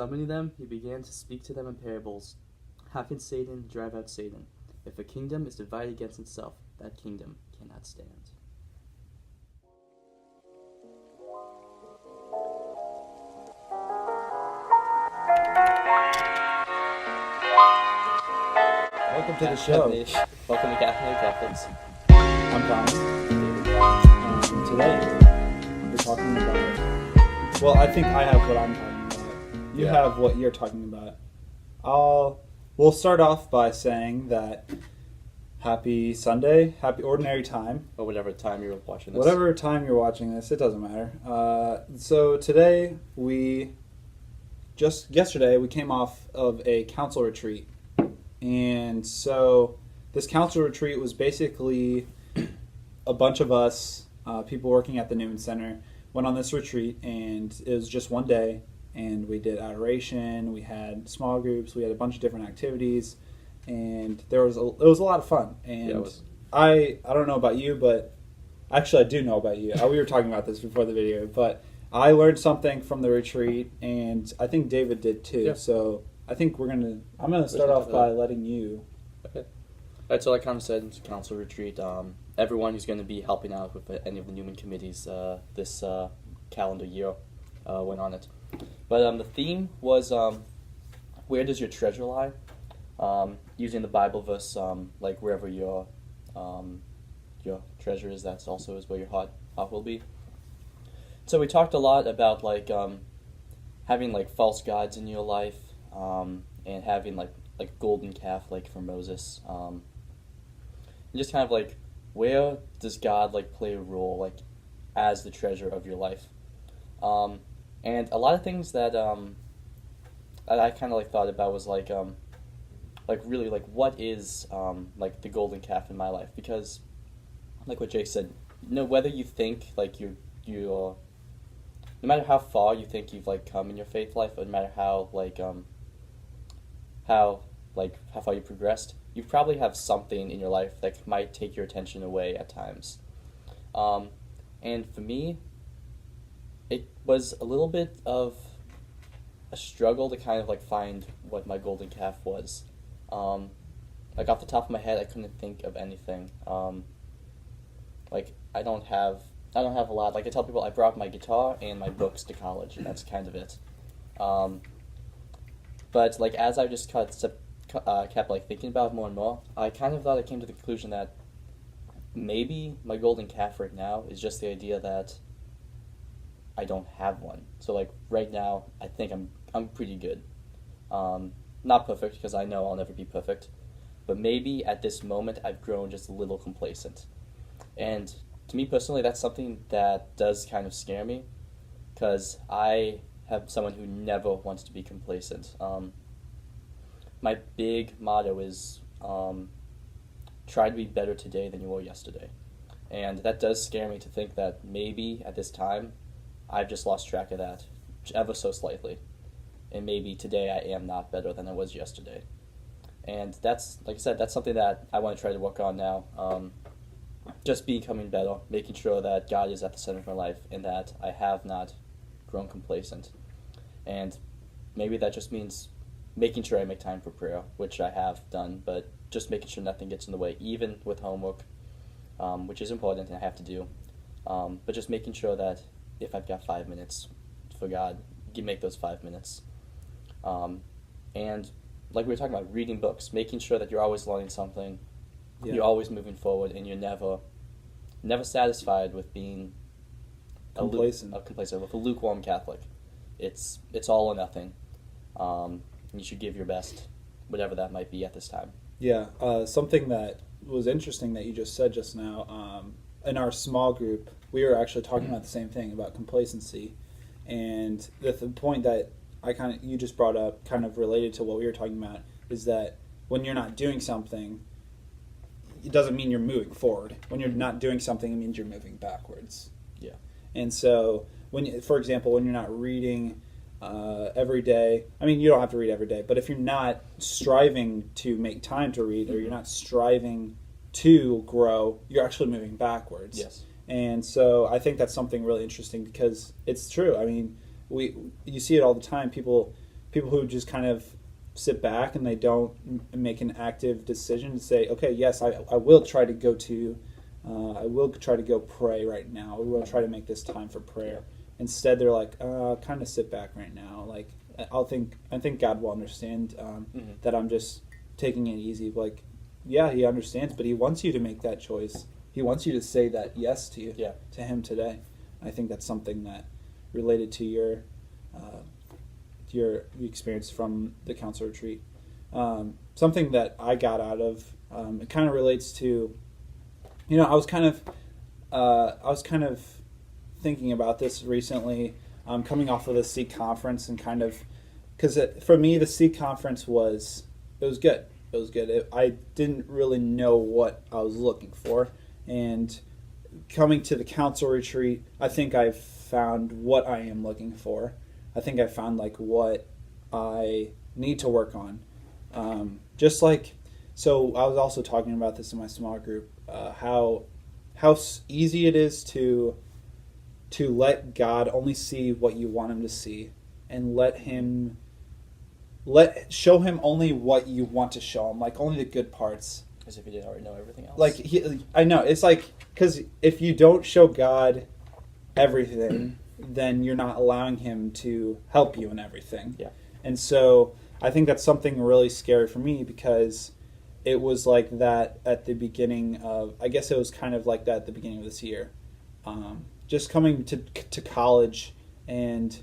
summoning them, he began to speak to them in parables. How can Satan drive out Satan? If a kingdom is divided against itself, that kingdom cannot stand. Welcome to the show. Welcome to Caffeinated Catholics. I'm Thomas. And today we're talking about. Well, I think I have what I'm talking about. You have what you're talking about. We'll start off by saying that happy Sunday, happy ordinary time. Or whatever time you're watching this. Whatever time you're watching this, it doesn't matter. So today yesterday we came off of a council retreat. And so this council retreat was basically a bunch of us, people working at the Newman Center, went on this retreat, and it was just one day, and we did adoration, we had small groups, we had a bunch of different activities, and it was a lot of fun. And I don't know about you, but actually I do know about you. We were talking about this before the video, but I learned something from the retreat, and I think David did too. Yeah. So I think I'm gonna start off by letting you. Okay. All right. So like I said, it's a council retreat. Everyone who's going to be helping out with any of the Newman committees this calendar year went on it. But the theme was where does your treasure lie? Using the Bible verse, like wherever your treasure is, that's also is where your heart will be. So we talked a lot about like having like false gods in your life. And having like golden calf like for Moses, and just kind of like where does God like play a role like as the treasure of your life, and a lot of things that I kind of like thought about was like really like what is like the golden calf in my life, because like what Jake said, whether you think like you're no matter how far you think you've like come in your faith life, or no matter how how far you progressed, you probably have something in your life that might take your attention away at times. And for me, it was a little bit of a struggle to kind of like find what my golden calf was. Like off the top of my head, I couldn't think of anything. Like I don't have a lot. Like I tell people, I brought my guitar and my books to college, and that's kind of it. But like as I just kept like thinking about it more and more, I kind of thought I came to the conclusion that maybe my golden calf right now is just the idea that I don't have one. So like right now, I think I'm pretty good. Not perfect, because I know I'll never be perfect, but maybe at this moment I've grown just a little complacent. And to me personally, that's something that does kind of scare me, because I have someone who never wants to be complacent. My big motto is try to be better today than you were yesterday. And that does scare me to think that maybe at this time I've just lost track of that ever so slightly. And maybe today I am not better than I was yesterday. And that's, like I said, that's something that I want to try to work on now. Just becoming better, making sure that God is at the center of my life and that I have not grown complacent. And maybe that just means making sure I make time for prayer, which I have done, but just making sure nothing gets in the way, even with homework, which is important and I have to do. But just making sure that if I've got 5 minutes for God, you make those 5 minutes. And like we were talking about, reading books, making sure that you're always learning something, you're always moving forward, and you're never satisfied with being complacent with a lukewarm Catholic. It's all or nothing. You should give your best, whatever that might be at this time. Yeah, something that was interesting that you just said just now, in our small group, we were actually talking about the same thing, about complacency. And the point that you just brought up, kind of related to what we were talking about, is that when you're not doing something, it doesn't mean you're moving forward. When you're not doing something, it means you're moving backwards. Yeah. And so, for example, when you're not reading every day, I mean, you don't have to read every day, but if you're not striving to make time to read, or you're not striving to grow, you're actually moving backwards. Yes. And so I think that's something really interesting, because it's true. I mean, you see it all the time. People people who just kind of sit back and they don't make an active decision to say, okay, yes, I will try to go to, I will try to go pray right now. I will try to make this time for prayer. Instead, they're like, kind of sit back right now. Like, I think God will understand that I'm just taking it easy. Like, yeah, He understands, but He wants you to make that choice. He wants you to say that yes to you, to Him today. I think that's something that related to your experience from the council retreat. Something that I got out of it kind of relates to, I was kind of thinking about this recently, coming off of the Seek conference and kind of, because for me the Seek conference was good. It was good. I didn't really know what I was looking for, and coming to the council retreat, I think I've found what I am looking for. I think I found like what I need to work on. So I was also talking about this in my small group, how easy it is to let God only see what you want Him to see, and show Him only what you want to show Him, like only the good parts. As if He didn't already know everything else. Like I know it's like, because if you don't show God everything, then you're not allowing Him to help you in everything. Yeah. And so I think that's something really scary for me, because it was like that at the beginning of, I guess it was kind of like that at the beginning of this year. Just coming to college and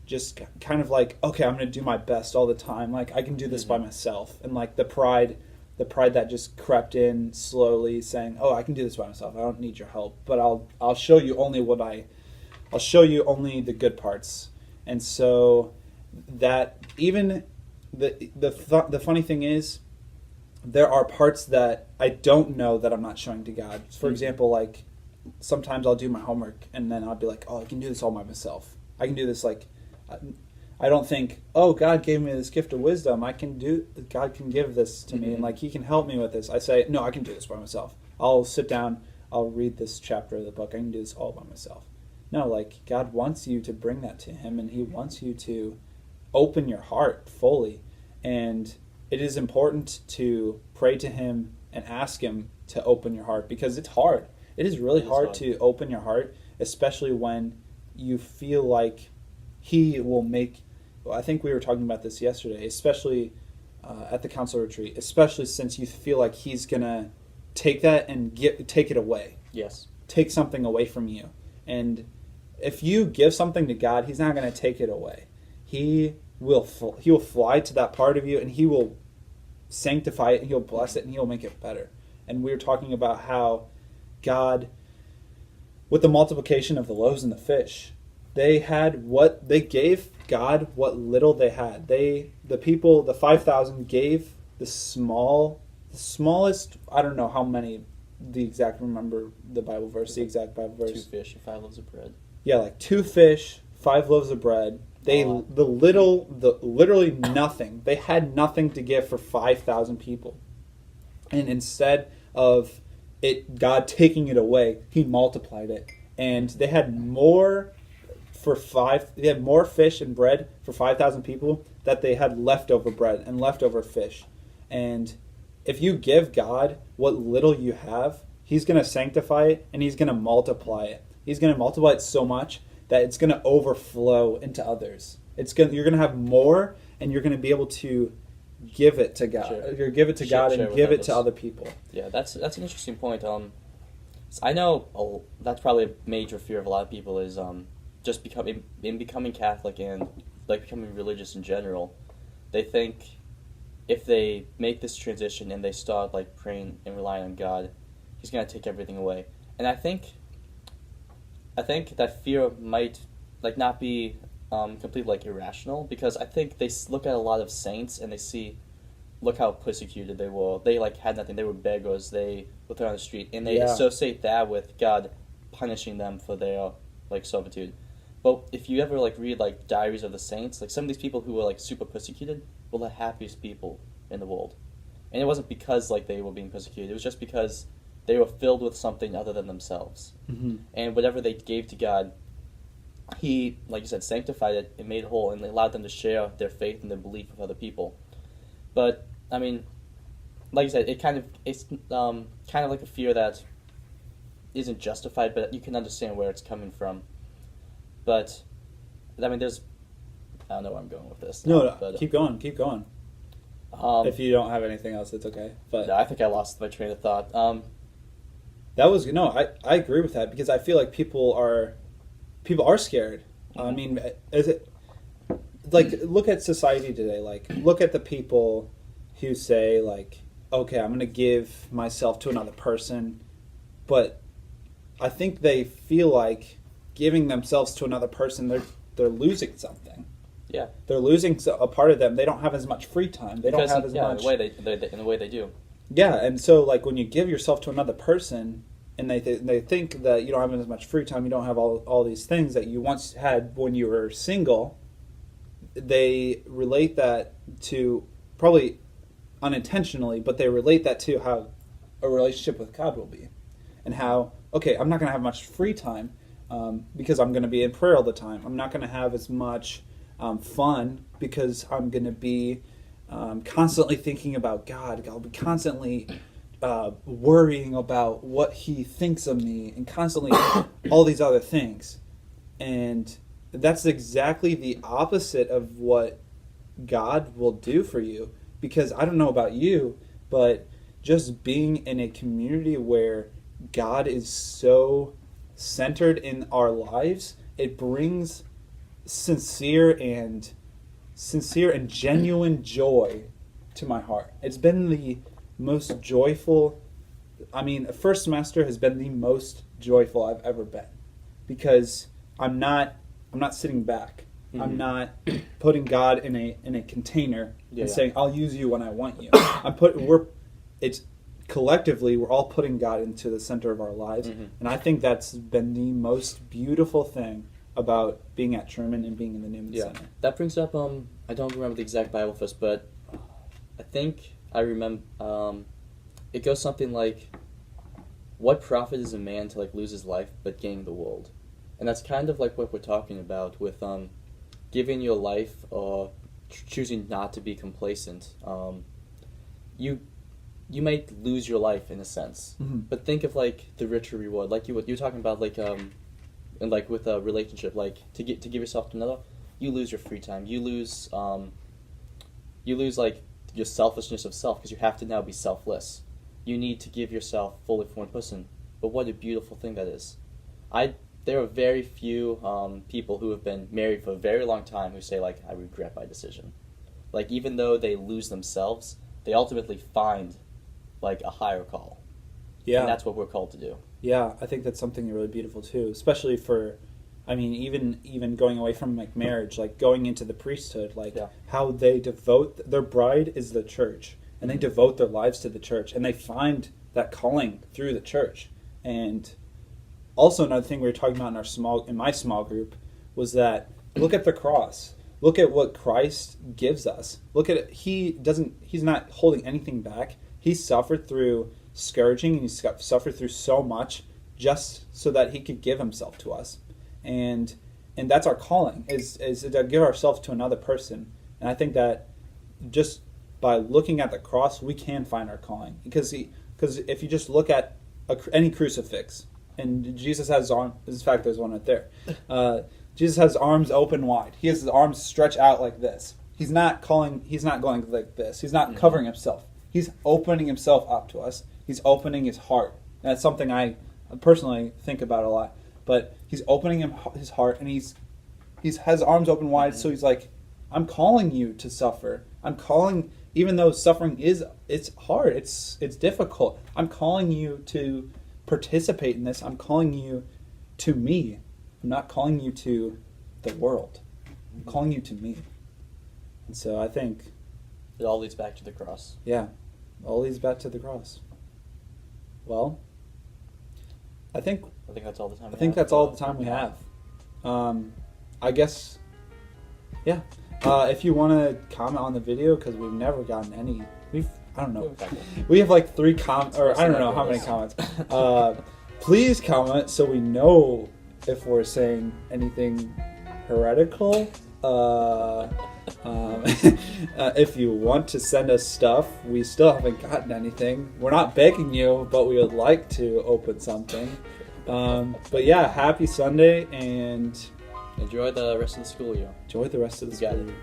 just kind of like, okay, I'm going to do my best all the time. Like, I can do this by myself. And like the pride that just crept in slowly, saying, oh, I can do this by myself. I don't need your help. But I'll show you only I'll show you only the good parts. And so that even the funny thing is, there are parts that I don't know that I'm not showing to God. For example, like sometimes I'll do my homework and then I'll be like, oh, I can do this all by myself. I can do this. Like, I don't think, oh, God gave me this gift of wisdom. God can give this to me, and like He can help me with this. I say, no, I can do this by myself. I'll sit down, I'll read this chapter of the book. I can do this all by myself. No, like God wants you to bring that to Him, and He wants you to open your heart fully. And it is important to pray to Him and ask Him to open your heart, because it's hard. It is really hard to open your heart, especially when you feel like He will make. Well, I think we were talking about this yesterday, especially at the council retreat, especially since you feel like He's going to take that and take it away. Yes. Take something away from you. And if you give something to God, He's not going to take it away. He will fly to that part of you, and He will sanctify it, and He'll bless it, and He'll make it better. And we were talking about how God, with the multiplication of the loaves and the fish, they gave God what little they had. The 5,000 gave the smallest, I don't know how many, the exact Bible verse. 2 fish and 5 loaves of bread. Yeah, like 2 fish, 5 loaves of bread. Literally nothing. They had nothing to give for 5,000 people. And instead of God taking it away, He multiplied it. And they had more fish and bread for 5,000 people that they had leftover bread and leftover fish. And if you give God what little you have, He's going to sanctify it, and He's going to multiply it. He's going to multiply it so much that it's going to overflow into others. You're going to have more, and you're going to be able to give it to God. Sure. You're give it to God and give it to other people. Yeah, that's an interesting point. I know that's probably a major fear of a lot of people is just becoming Catholic and like becoming religious in general. They think if they make this transition and they start like praying and relying on God, He's going to take everything away. And I think that fear might like not be completely like irrational, because I think they look at a lot of saints and they see, look how persecuted they were. They like had nothing. They were beggars. They were thrown on the street, and they associate that with God punishing them for their like servitude. But if you ever like read like diaries of the saints, like some of these people who were like super persecuted were the happiest people in the world, and it wasn't because like they were being persecuted. It was just because they were filled with something other than themselves, and whatever they gave to God he, like you said, sanctified it and made it whole and allowed them to share their faith and their belief with other people. But I mean, like you said, it's kind of like a fear that isn't justified, but you can understand where it's coming from. But I mean, I don't know where I'm going with this. No, but, keep going. If you don't have anything else, it's okay. But no, I think I lost my train of thought. I agree with that because I feel like people are scared. Mm-hmm. I mean, is it like look at society today? Like look at the people who say like, okay, I'm going to give myself to another person, but I think they feel like giving themselves to another person, they're losing something. Yeah, they're losing a part of them. They don't have as much free time. They don't have as much. In the way they do. Yeah, and so like when you give yourself to another person, and they think that you don't have as much free time, you don't have all these things that you once had when you were single. They relate that to probably unintentionally, but they relate that to how a relationship with God will be, and how okay, I'm not going to have much free time because I'm going to be in prayer all the time. I'm not going to have as much fun because I'm going to be constantly thinking about God. I'll be constantly worrying about what He thinks of me and constantly all these other things. And that's exactly the opposite of what God will do for you. Because I don't know about you, but just being in a community where God is so centered in our lives, it brings sincere and genuine joy to my heart. It's been the most joyful. I mean, first semester has been the most joyful I've ever been because I'm not sitting back. Mm-hmm. I'm not putting God in a container saying I'll use you when I want you. Collectively we're all putting God into the center of our lives, mm-hmm. and I think that's been the most beautiful thing about being at Truman and being in the Newman Center. That brings up I don't remember the exact Bible verse, but I think I remember it goes something like, what profit is a man to like lose his life but gain the world? And that's kind of like what we're talking about with giving your life or choosing not to be complacent. You might lose your life in a sense, mm-hmm. but think of like the richer reward, like you're talking about, like and like with a relationship, like to give yourself to another, you lose your free time, you lose like your selfishness of self because you have to now be selfless. You need to give yourself fully for one person, but what a beautiful thing that is. There are very few people who have been married for a very long time who say like, I regret my decision. Like even though they lose themselves, they ultimately find like a higher call. Yeah. And that's what we're called to do. Yeah, I think that's something really beautiful too, especially for, I mean, even going away from like marriage, like going into the priesthood, like how they devote, their bride is the church, and they devote their lives to the church, and they find that calling through the church. And also another thing we were talking about in my small group was that look at the cross. Look at what Christ gives us. Look at it. He's not holding anything back. He suffered through scourging, and he suffered through so much just so that he could give himself to us. And that's our calling, is to give ourselves to another person. And I think that just by looking at the cross, we can find our calling. Because if you just look at any crucifix, and Jesus has in fact, there's one right there. Jesus has arms open wide. He has his arms stretched out like this. He's not going like this. He's not covering himself. He's opening himself up to us. He's opening his heart. And that's something I personally think about a lot. But he's opening his heart, and he has arms open wide, so he's like, I'm calling you to suffer. I'm calling, even though suffering it's hard, it's difficult. I'm calling you to participate in this. I'm calling you to me. I'm not calling you to the world. I'm calling you to me. And so I think it all leads back to the cross. Yeah, it all leads back to the cross. Well, I think that's all the time. That's all the time we have. I guess, yeah. If you want to comment on the video, because we've never gotten any. I don't know. We have like 3 comments, or I don't know how many comments. Please comment so we know if we're saying anything heretical. If you want to send us stuff, we still haven't gotten anything. We're not begging you, but we would like to open something. But yeah, happy Sunday and enjoy the rest of the school year. enjoy the rest of the You got school it. year.